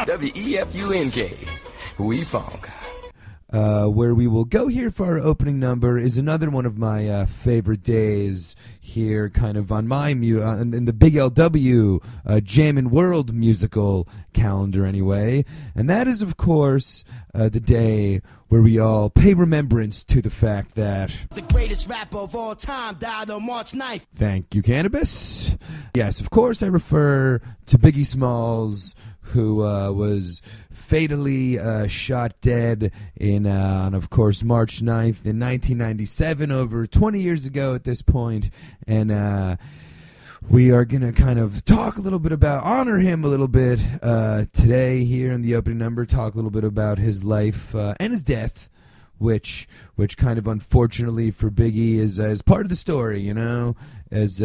WEFUNK. We funk. Where we will go here for our opening number is another one of my favorite days here, kind of on my in the Big LW Jammin World musical calendar anyway, and that is of course the day where we all pay remembrance to the fact that the greatest rapper of all time died on March 9th. Thank you, Cannabis. Yes, of course I refer to Biggie Smalls, who was fatally shot dead on, of course, March 9th in 1997, over 20 years ago at this point. And we are going to kind of talk a little bit about, honor him a little bit today here in the opening number, talk a little bit about his life and his death, which kind of unfortunately for Biggie is part of the story, you know, as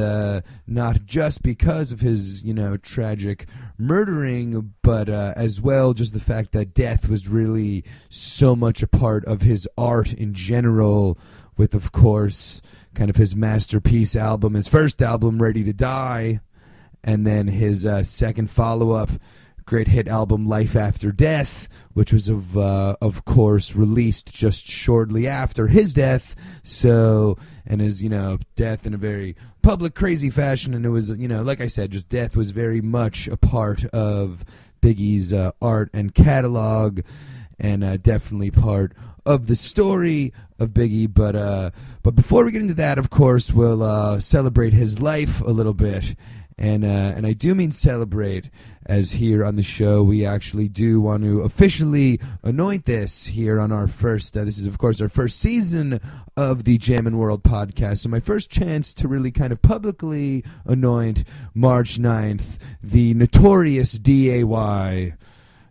not just because of his, you know, tragic murdering, but as well just the fact that death was really so much a part of his art in general, with, of course, kind of his masterpiece album, his first album, Ready to Die, and then his second follow-up great hit album, Life After Death, which was of course released just shortly after his death. So, and his, you know, death in a very public, crazy fashion, and it was, you know, like I said, just death was very much a part of Biggie's art and catalog, and definitely part of the story of Biggie. But before we get into that, of course, we'll celebrate his life a little bit. And I do mean celebrate, as here on the show we actually do want to officially anoint this here on our first, this is of course our first season of the Jammin World podcast, so my first chance to really kind of publicly anoint March 9th, the Notorious D.A.Y.,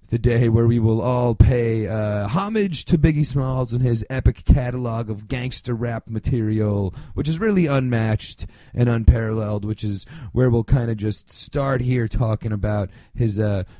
the day where we will all pay homage to Biggie Smalls and his epic catalog of gangster rap material, which is really unmatched and unparalleled, which is where we'll kind of just start here talking about his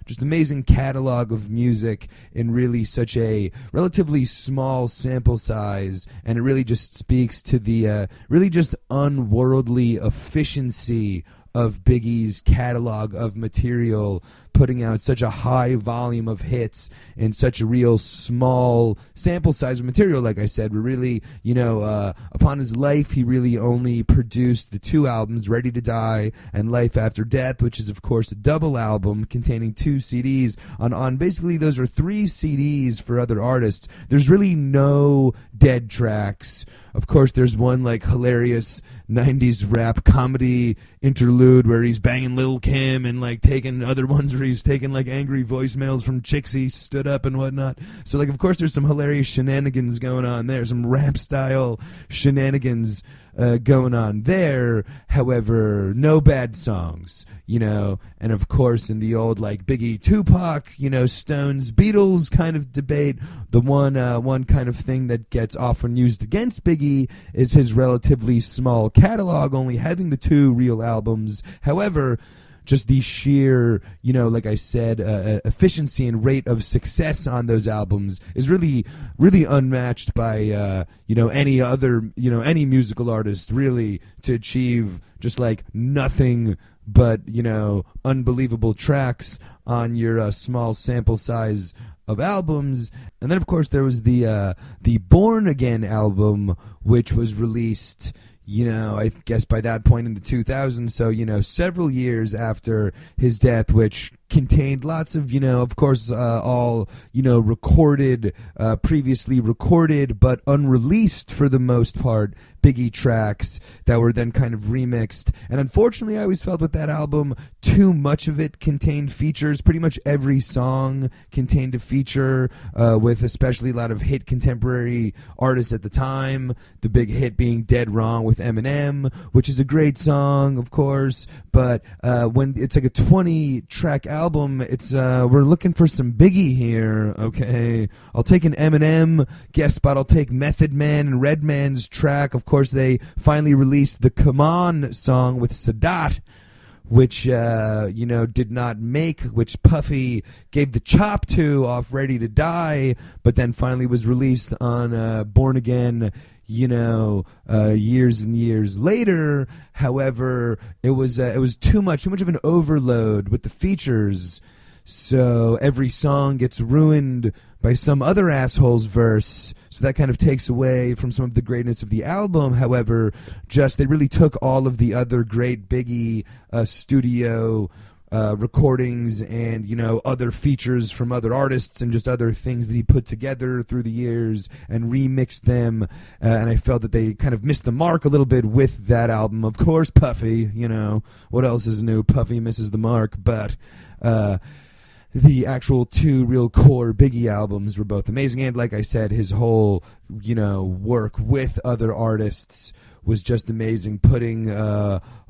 just amazing catalog of music in really such a relatively small sample size, and it really just speaks to the really just unworldly efficiency of Biggie's catalog of material, putting out such a high volume of hits in such a real small sample size of material. Like I said, we're really, you know, upon his life, he really only produced the two albums, Ready to Die and Life After Death, which is, of course, a double album containing 2 CDs. On basically, those are 3 CDs for other artists. There's really no dead tracks. Of course, there's one, like, hilarious 90s rap comedy interlude where he's banging Lil' Kim, and, like, taking other ones where he's taking, like, angry voicemails from chicks he stood up and whatnot. So, like, of course, there's some hilarious shenanigans going on there, some rap-style shenanigans going on there. However, no bad songs, you know. And of course, in the old, like, Biggie, Tupac, you know, Stones, Beatles kind of debate, the one kind of thing that gets often used against Biggie is his relatively small catalog, only having the 2 real albums. However, just the sheer, you know, like I said, efficiency and rate of success on those albums is really, really unmatched by, you know, any other, you know, any musical artist really, to achieve just like nothing but, you know, unbelievable tracks on your small sample size of albums. And then, of course, there was the Born Again album, which was released, you know, I guess by that point in the 2000s, so, you know, several years after his death, which contained lots of, you know, of course, all, you know, recorded, previously recorded, but unreleased for the most part, Biggie tracks that were then kind of remixed. And unfortunately, I always felt with that album, too much of it contained features. Pretty much every song contained a feature, with especially a lot of hit contemporary artists at the time. The big hit being Dead Wrong with Eminem, which is a great song, of course. But when it's like a 20-track album, it's we're looking for some Biggie here, okay? I'll take an Eminem guest spot. I'll take Method Man and Redman's track. Of course, they finally released the Come On song with Sadat, which, you know, did not make, which Puffy gave the chop to off Ready to Die, but then finally was released on Born Again, you know, years and years later. However, it was too much of an overload with the features. so every song gets ruined by some other asshole's verse, so that kind of takes away from some of the greatness of the album. However, just they really took all of the other great Biggie studio recordings and, you know, other features from other artists and just other things that he put together through the years and remixed them, and I felt that they kind of missed the mark a little bit with that album. Of course, Puffy, you know, what else is new? Puffy misses the mark, but the actual two real core Biggie albums were both amazing, and like I said, his whole, you know, work with other artists was just amazing, putting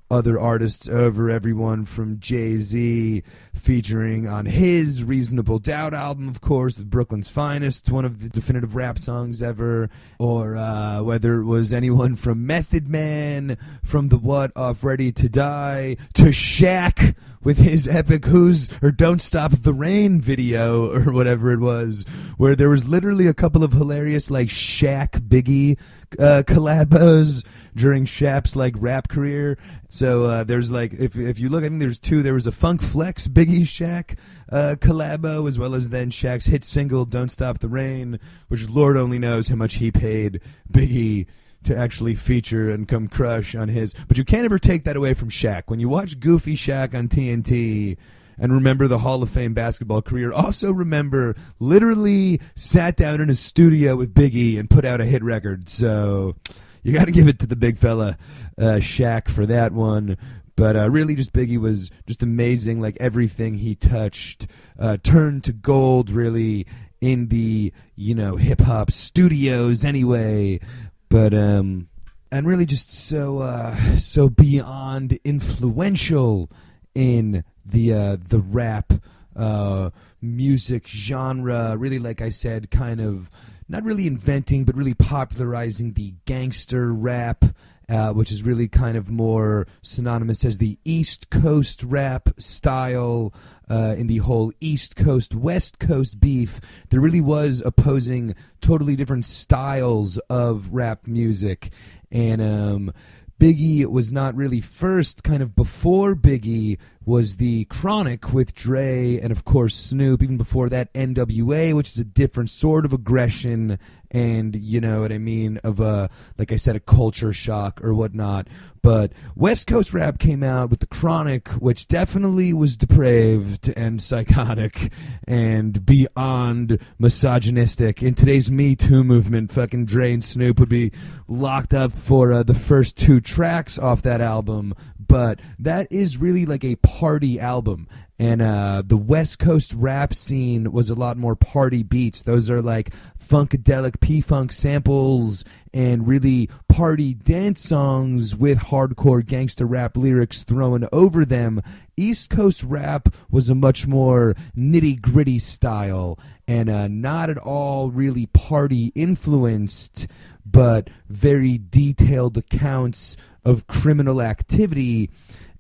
other artists over everyone from Jay-Z featuring on his Reasonable Doubt album, of course, with Brooklyn's Finest, one of the definitive rap songs ever, or whether it was anyone from Method Man, from the What off Ready to Die, to Shaq with his epic Don't Stop the Rain video, or whatever it was, where there was literally a couple of hilarious, like, Shaq-Biggie collabos during Shaq's, like, rap career. So there's, like, if you look, I think there's two. There was a Funk Flex Biggie Shaq collabo, as well as then Shaq's hit single Don't Stop the Rain, which Lord only knows how much he paid Biggie to actually feature and come crush on his. But you can't ever take that away from Shaq. When you watch Goofy Shaq on TNT and remember the Hall of Fame basketball career, also remember literally sat down in a studio with Biggie and put out a hit record. So you got to give it to the big fella, Shaq, for that one. But really, just Biggie was just amazing. Like, everything he touched turned to gold, really, in the, you know, hip-hop studios anyway. But, and really just so beyond influential in the rap music genre. Really, like I said, kind of not really inventing, but really popularizing the gangster rap, which is really kind of more synonymous as the East Coast rap style. In the whole East Coast, West Coast beef, there really was opposing totally different styles of rap music. And Biggie was not really first. Kind of before Biggie was the Chronic with Dre and, of course, Snoop. Even before that, NWA, which is a different sort of aggression and, you know what I mean, of like I said, a culture shock or whatnot. But West Coast rap came out with the Chronic, which definitely was depraved and psychotic and beyond misogynistic. In today's Me Too movement, fucking Dre and Snoop would be locked up for the first two tracks off that album. But that is really like a party album. And the West Coast rap scene was a lot more party beats. Those are like funkadelic P-Funk samples and really party dance songs with hardcore gangster rap lyrics thrown over them. East Coast rap was a much more nitty-gritty style and not at all really party influenced, but very detailed accounts of criminal activity.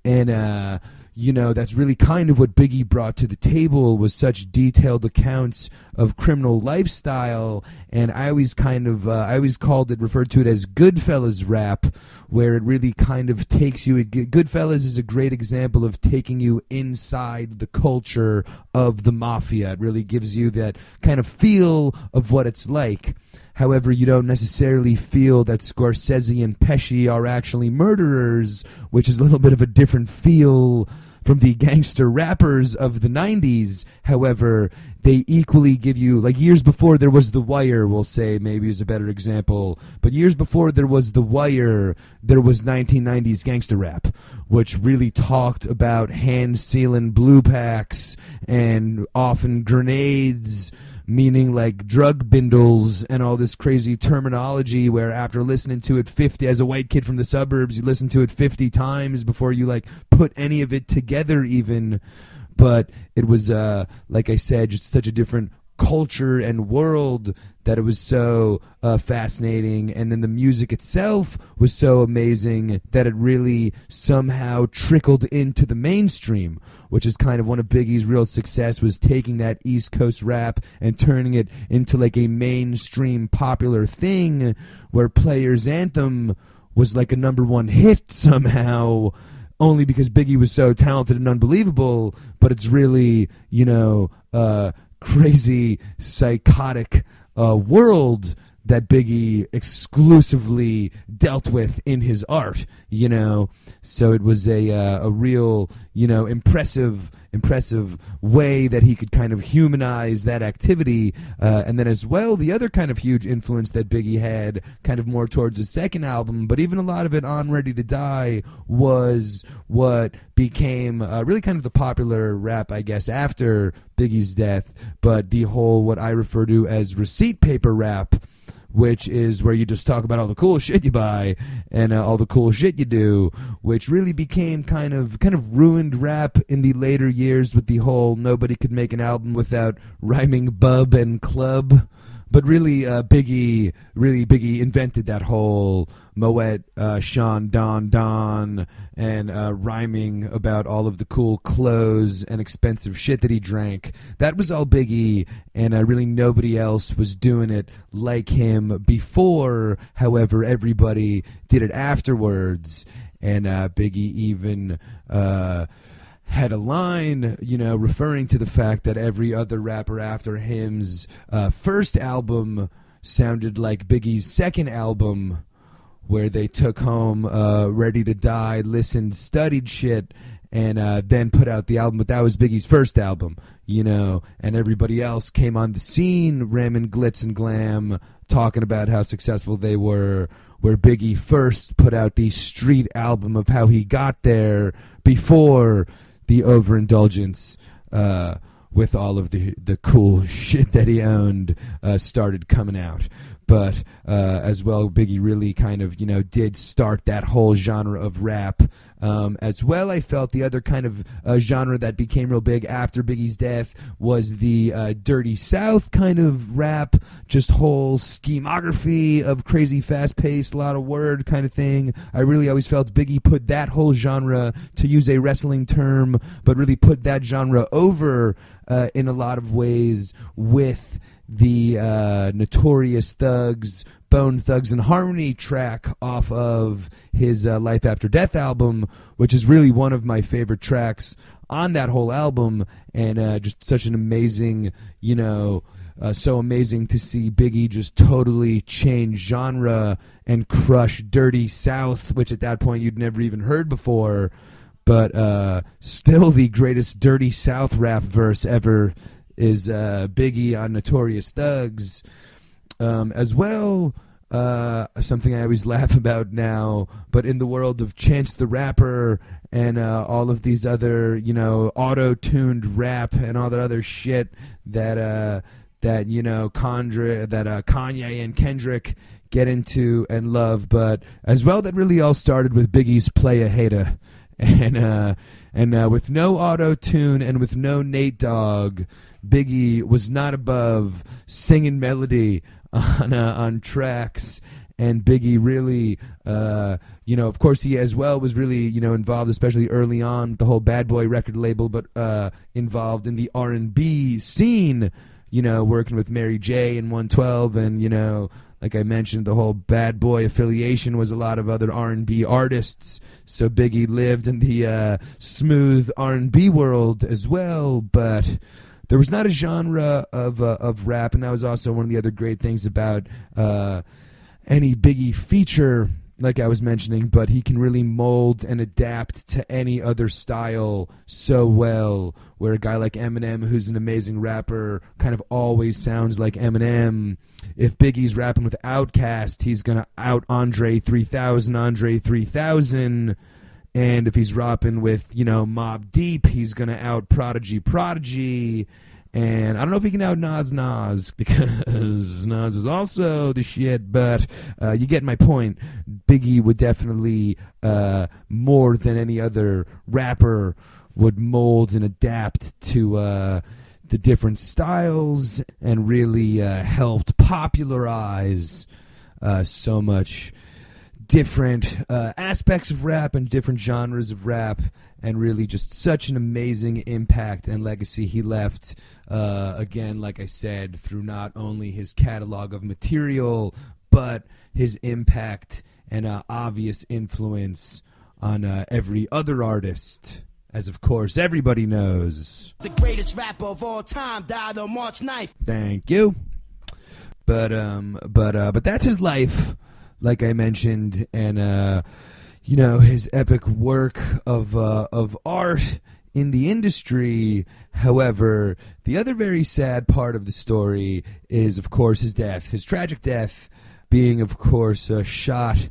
And you know, that's really kind of what Biggie brought to the table, was such detailed accounts of criminal lifestyle. And I always referred to it as Goodfellas rap, where it really kind of takes you. Goodfellas is a great example of taking you inside the culture of the mafia. It really gives you that kind of feel of what it's like. However, you don't necessarily feel that Scorsese and Pesci are actually murderers, which is a little bit of a different feel from the gangster rappers of the 90s. However, they equally give you, like years before there was The Wire, we'll say, maybe is a better example, but years before there was The Wire, there was 1990s gangster rap, which really talked about hand-sealing blue packs and often grenades, meaning like drug bindles and all this crazy terminology, where after listening to it 50, as a white kid from the suburbs, you listen to it 50 times before you like put any of it together even. But it was, like I said, just such a different culture and world that it was so fascinating. And then the music itself was so amazing that it really somehow trickled into the mainstream, which is kind of one of Biggie's real success, was taking that East Coast rap and turning it into like a mainstream popular thing, where Players Anthem was like a #1 hit somehow, only because Biggie was so talented and unbelievable, but it's really, crazy, psychotic world that Biggie exclusively dealt with in his art, So it was a real, impressive way that he could kind of humanize that activity. And then as well, the other kind of huge influence that Biggie had kind of more towards his second album, but even a lot of it on Ready to Die, was what became really kind of the popular rap, I guess, after Biggie's death, but the whole, what I refer to as receipt paper rap, which is where you just talk about all the cool shit you buy and all the cool shit you do, which really became kind of ruined rap in the later years with the whole nobody could make an album without rhyming bub and club. But really, Biggie invented that whole Moet, Sean, Don, and rhyming about all of the cool clothes and expensive shit that he drank. That was all Biggie, and really nobody else was doing it like him before. However, everybody did it afterwards, and Biggie even had a line, referring to the fact that every other rapper after him's first album sounded like Biggie's second album, where they took home Ready to Die, listened, studied shit, and then put out the album. But that was Biggie's first album, and everybody else came on the scene, ramming glitz and glam, talking about how successful they were, where Biggie first put out the street album of how he got there before the overindulgence with all of the cool shit that he owned started coming out. But as well, Biggie really kind of, did start that whole genre of rap. As well, I felt the other kind of genre that became real big after Biggie's death was the Dirty South kind of rap, just whole schemography of crazy fast-paced, lot of word kind of thing. I really always felt Biggie put that whole genre, to use a wrestling term, but really put that genre over in a lot of ways with the Notorious Thugs, Bone Thugs and Harmony track off of his Life After Death album, which is really one of my favorite tracks on that whole album, and just such an amazing, so amazing to see Biggie just totally change genre and crush Dirty South, which at that point you'd never even heard before, but still the greatest Dirty South rap verse ever is Biggie on Notorious Thugs. As well, something I always laugh about now, but in the world of Chance the Rapper and all of these other, auto-tuned rap and all that other shit that Kanye and Kendrick get into and love, but as well that really all started with Biggie's Playa Hater. And with no auto-tune and with no Nate Dogg, Biggie was not above singing melody on tracks, and Biggie really, of course he as well was really, involved, especially early on with the whole Bad Boy record label, but involved in the R&B scene, working with Mary J. and 112, and, like I mentioned, the whole Bad Boy affiliation was a lot of other R&B artists, so Biggie lived in the smooth R&B world as well, but there was not a genre of rap, and that was also one of the other great things about any Biggie feature, like I was mentioning, but he can really mold and adapt to any other style so well, where a guy like Eminem, who's an amazing rapper, kind of always sounds like Eminem. If Biggie's rapping with Outkast, he's going to out Andre 3000, and if he's rapping with, Mobb Deep, he's going to out Prodigy, and I don't know if he can out Nas, because Nas is also the shit, but you get my point. Biggie would definitely, more than any other rapper, would mold and adapt to the different styles, and really helped popularize so much different aspects of rap and different genres of rap, and really just such an amazing impact and legacy he left, again, like I said, through not only his catalog of material, but his impact and obvious influence on every other artist, as of course everybody knows. The greatest rapper of all time died on March 9th. Thank you. But that's his life, like I mentioned, and his epic work of art in the industry. However, the other very sad part of the story is, of course, his death, his tragic death, being, of course, shot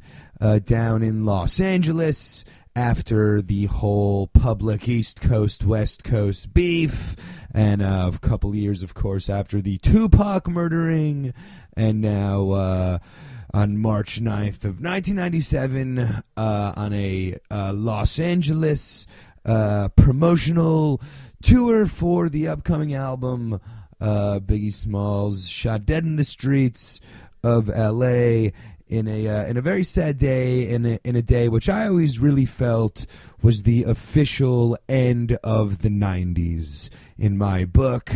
down in Los Angeles after the whole public East Coast, West Coast beef, and a couple years, of course, after the Tupac murdering, and now on March 9th of 1997 on a Los Angeles promotional tour for the upcoming album, Biggie Smalls shot dead in the streets of L.A., in a very sad day, in a day which I always really felt was the official end of the 90s in my book.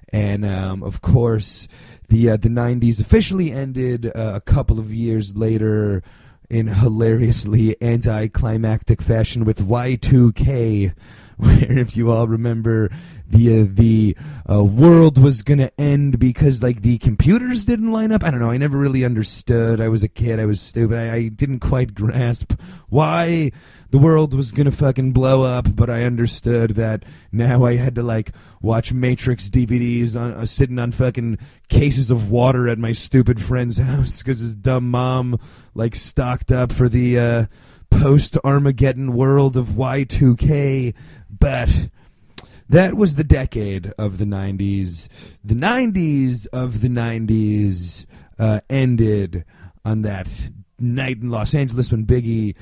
And of course, the 90s officially ended a couple of years later in hilariously anticlimactic fashion with Y2K, where, if you all remember, the world was gonna end because the computers didn't line up. I don't know. I never really understood. I was a kid. I was stupid. I didn't quite grasp why the world was gonna fucking blow up. But I understood that now I had to watch Matrix DVDs sitting on fucking cases of water at my stupid friend's house because his dumb mom stocked up for the post-Armageddon world of Y2K. But that was the decade of the 90s. The 90s of the 90s ended on that night in Los Angeles when Biggie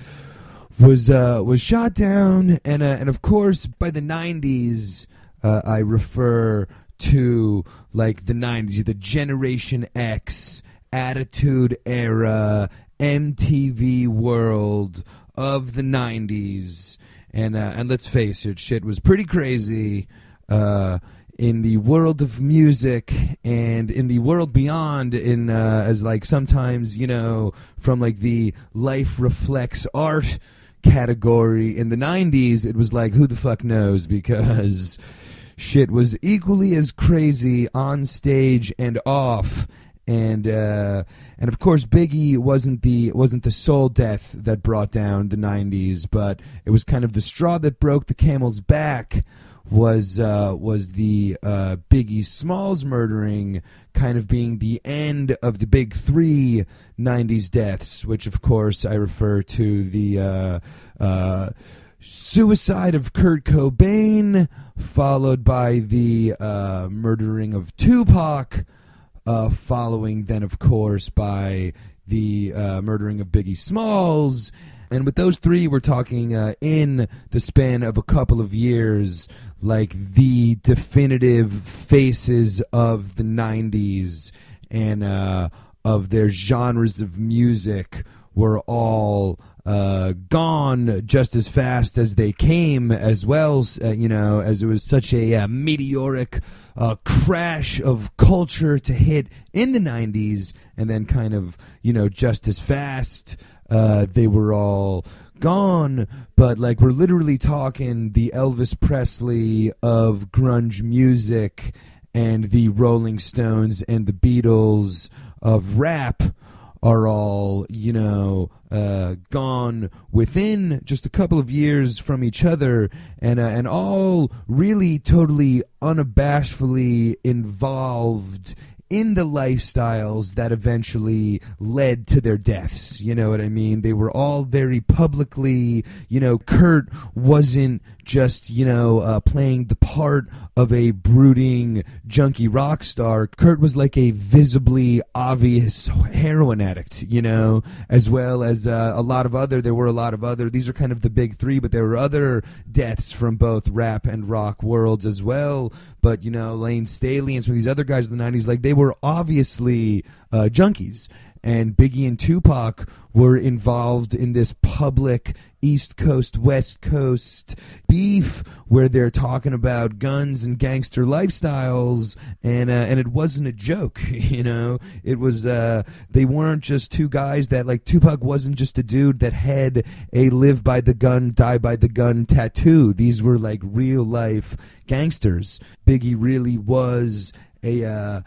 was shot down. And of course, by the 90s, I refer to the 90s, the Generation X, Attitude Era, MTV world of the 90s. And let's face it, shit was pretty crazy in the world of music and in the world beyond. As sometimes from the Life Reflects Art category in the 90s, it was who the fuck knows, because shit was equally as crazy on stage and off. And of course, Biggie wasn't the sole death that brought down the 90s, but it was kind of the straw that broke the camel's back. Was the Biggie Smalls murdering kind of being the end of the big three 90s deaths, which of course I refer to the suicide of Kurt Cobain, followed by the murdering of Tupac, following then, of course, by the murdering of Biggie Smalls. And with those three, we're talking in the span of a couple of years, the definitive faces of the 90s and of their genres of music were all gone just as fast as they came, as well, as it was such a meteoric crash of culture to hit in the 90s, and then kind of, just as fast they were all gone. But we're literally talking the Elvis Presley of grunge music and the Rolling Stones and the Beatles of rap are all, gone within just a couple of years from each other, and all really totally unabashedly involved in the lifestyles that eventually led to their deaths. You know what I mean? They were all very publicly, Kurt wasn't just, playing the part of a brooding junkie rock star. Kurt was a visibly obvious heroin addict, as well as there were a lot of other, these are kind of the big three, but there were other deaths from both rap and rock worlds as well. But, Lane Staley and some of these other guys in the 90s, they were obviously junkies. and Biggie and Tupac were involved in this public East Coast, West Coast beef where they're talking about guns and gangster lifestyles, and it wasn't a joke, you know. It was they weren't just two guys that, like, Tupac wasn't just a dude that had a live by the gun, die by the gun tattoo. These were like real life gangsters. Biggie really was a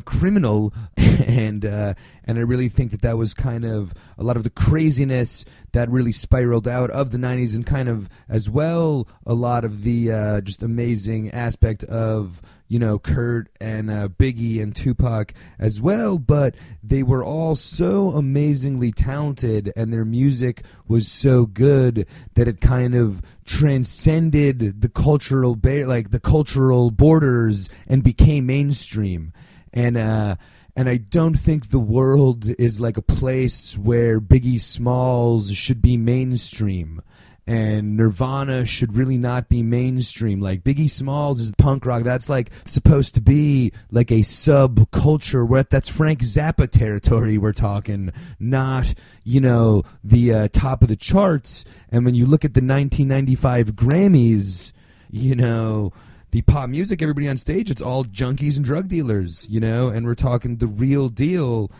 criminal, and I really think that was kind of a lot of the craziness that really spiraled out of the 90s, and kind of as well a lot of the just amazing aspect of, you know, Kurt and Biggie and Tupac as well. But they were all so amazingly talented, and their music was so good that it kind of transcended the cultural the cultural borders and became mainstream. And I don't think the world is like a place where Biggie Smalls should be mainstream, and Nirvana should really not be mainstream. Like, Biggie Smalls is punk rock. That's like supposed to be like a subculture. That's Frank Zappa territory we're talking, not, you know, the top of the charts. And when you look at the 1995 Grammys, you know, the pop music, everybody on stage, it's all junkies and drug dealers, you know, and we're talking the real deal,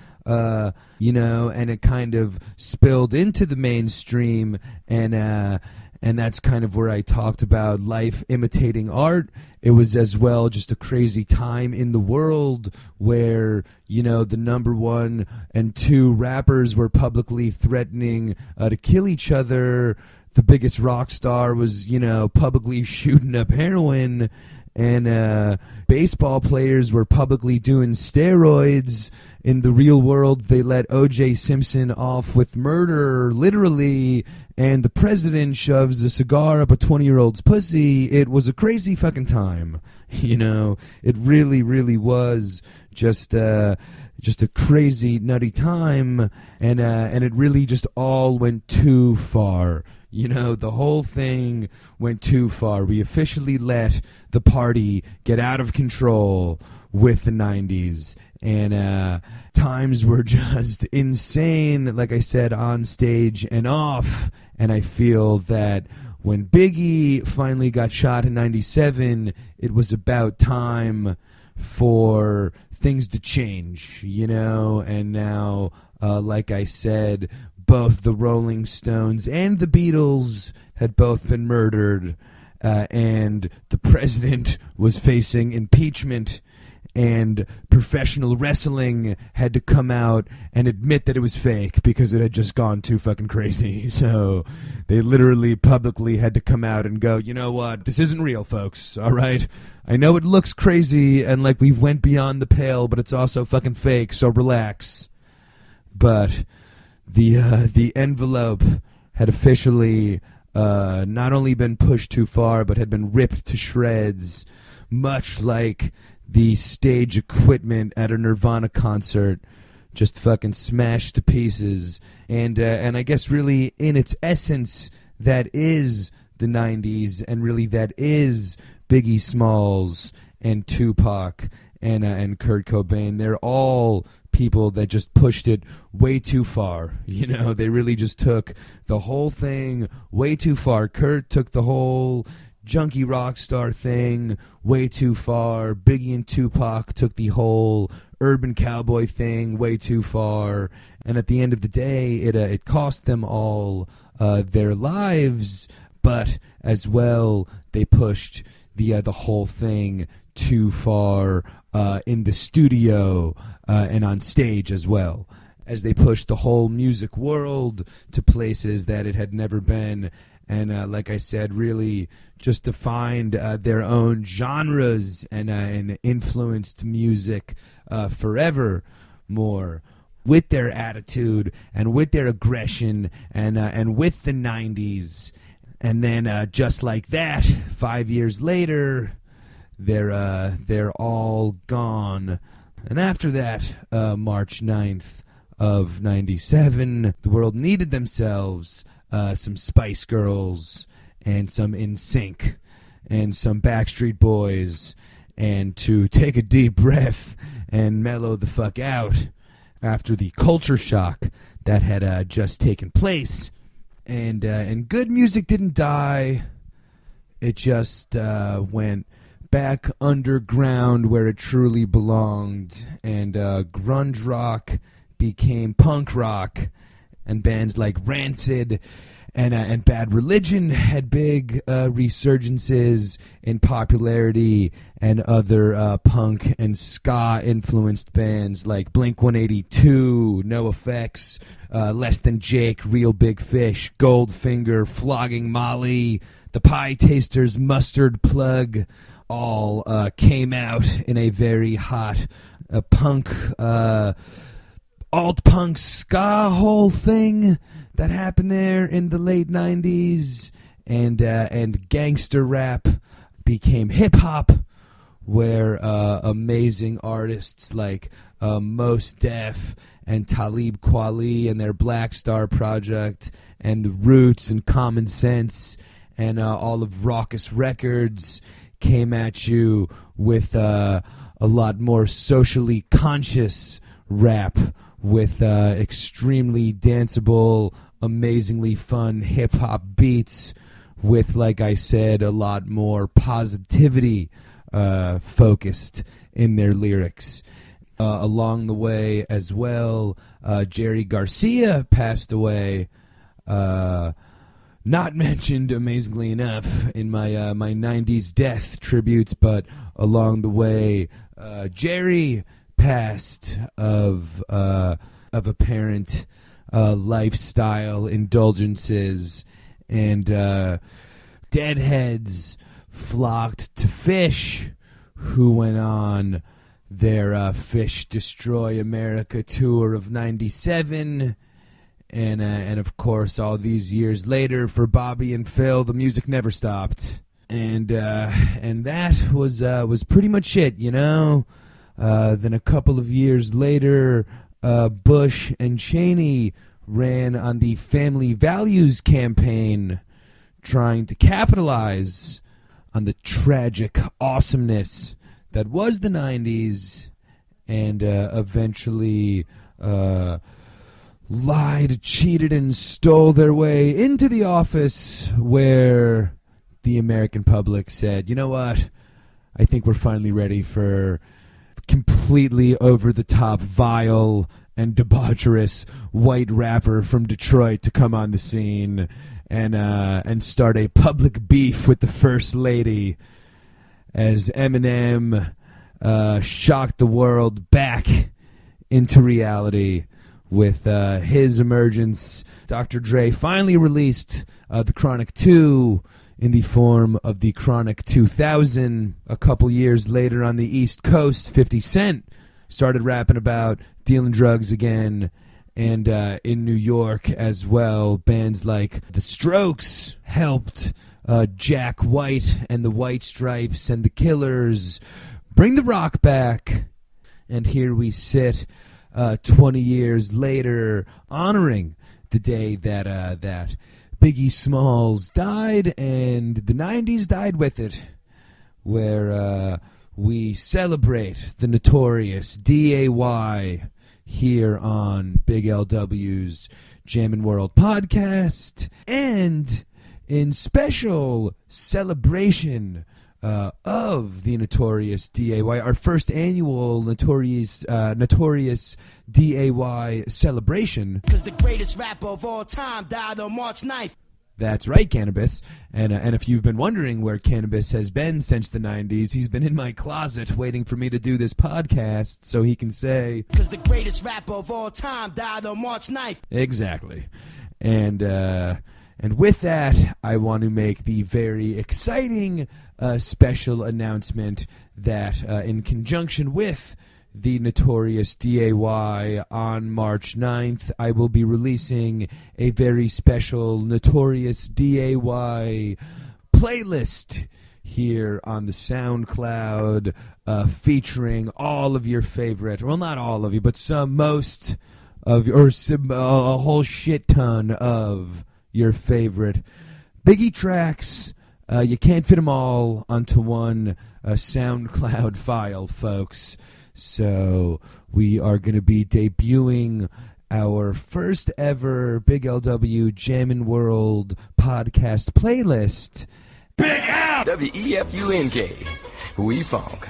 you know, and it kind of spilled into the mainstream, and that's kind of where I talked about life imitating art. It was as well just a crazy time in the world where, you know, the number 1 and 2 rappers were publicly threatening to kill each other. The biggest rock star was, you know, publicly shooting up heroin, and baseball players were publicly doing steroids. In the real world, they let O.J. Simpson off with murder, literally, and the president shoves a cigar up a 20-year-old's pussy. It was a crazy fucking time, you know. It really, really was just a crazy, nutty time, and it really just all went too far. You know, the whole thing went too far. We officially let the party get out of control with the 90s. And times were just insane, like I said, on stage and off. And I feel that when Biggie finally got shot in 97, it was about time for things to change, you know. And now, like I said, both the Rolling Stones and the Beatles had both been murdered, and the president was facing impeachment, and professional wrestling had to come out and admit that it was fake because it had just gone too fucking crazy. So they literally publicly had to come out and go, you know what, this isn't real, folks, all right? I know it looks crazy and like we went beyond the pale, but it's also fucking fake, so relax. But the envelope had officially not only been pushed too far, but had been ripped to shreds, much like the stage equipment at a Nirvana concert, just fucking smashed to pieces. And I guess really in its essence, that is the 90s, and really that is Biggie Smalls and Tupac and Kurt Cobain. They're all people that just pushed it way too far. You know, they really just took the whole thing way too far. Kurt took the whole junkie rock star thing way too far. Biggie and Tupac took the whole urban cowboy thing way too far. And at the end of the day, it cost them all their lives, but as well, they pushed the whole thing too far in the studio and on stage as well, as they pushed the whole music world to places that it had never been. And like I said, really just defined their own genres and influenced music forever more with their attitude and with their aggression and with the 90s. And then just like that, 5 years later, they're all gone. And after that, March 9th of 97, the world needed themselves some Spice Girls and some NSYNC and some Backstreet Boys, and to take a deep breath and mellow the fuck out, after the culture shock that had just taken place. And good music didn't die. It just went back underground where it truly belonged. And grunge rock became punk rock. And bands like Rancid and Bad Religion had big resurgences in popularity, and other punk and ska influenced bands like Blink-182, NoFX, Less Than Jake, Real Big Fish, Goldfinger, Flogging Molly, The Pie Tasters, Mustard Plug, all came out in a very hot punk, alt-punk ska whole thing that happened there in the late 90s, and gangster rap became hip-hop, where amazing artists like Mos Def and Talib Kweli and their Black Star Project and The Roots and Common Sense and all of Raucous Records came at you with a lot more socially conscious rap with extremely danceable, amazingly fun hip-hop beats with, like I said, a lot more positivity focused in their lyrics. Along the way as well, Jerry Garcia passed away, not mentioned amazingly enough in my my 90s death tributes, but along the way, Jerry passed of apparent lifestyle indulgences, and deadheads flocked to Fish, who went on their Fish Destroy America tour of 97, and of course all these years later for Bobby and Phil the music never stopped, and that was pretty much it, you know. Then a couple of years later, Bush and Cheney ran on the Family Values campaign, trying to capitalize on the tragic awesomeness that was the 90s, and eventually lied, cheated, and stole their way into the office, where the American public said, you know what, I think we're finally ready for completely over-the-top, vile, and debaucherous white rapper from Detroit to come on the scene and start a public beef with the First Lady, as Eminem shocked the world back into reality with his emergence. Dr. Dre finally released The Chronic 2 in the form of The Chronic 2000. A couple years later on the East Coast, 50 Cent started rapping about dealing drugs again. And in New York as well, bands like The Strokes helped Jack White and the White Stripes and the Killers bring the rock back. And here we sit 20 years later, honoring the day that Biggie Smalls died, and the 90s died with it, where we celebrate the Notorious D.A.Y. here on Big LW's Jammin' World podcast, and in special celebration of the Notorious D.A.Y., our first annual Notorious D.A.Y. celebration. Cause the greatest rapper of all time died on March 9th. That's right, Cannabis. And if you've been wondering where Cannabis has been since the 90s, he's been in my closet waiting for me to do this podcast so he can say, cause the greatest rapper of all time died on March 9th. Exactly. And with that, I want to make the very exciting special announcement that in conjunction with the Notorious D.A.Y. on March 9th, I will be releasing a very special Notorious D.A.Y. playlist here on the SoundCloud, featuring all of your favorite, well, not all of you, but most of, or a whole shit ton of your favorite Biggie tracks. You can't fit them all onto one SoundCloud file, folks. So we are going to be debuting our first ever Big LW Jammin' World podcast playlist. Big F! WEFUNK. We funk.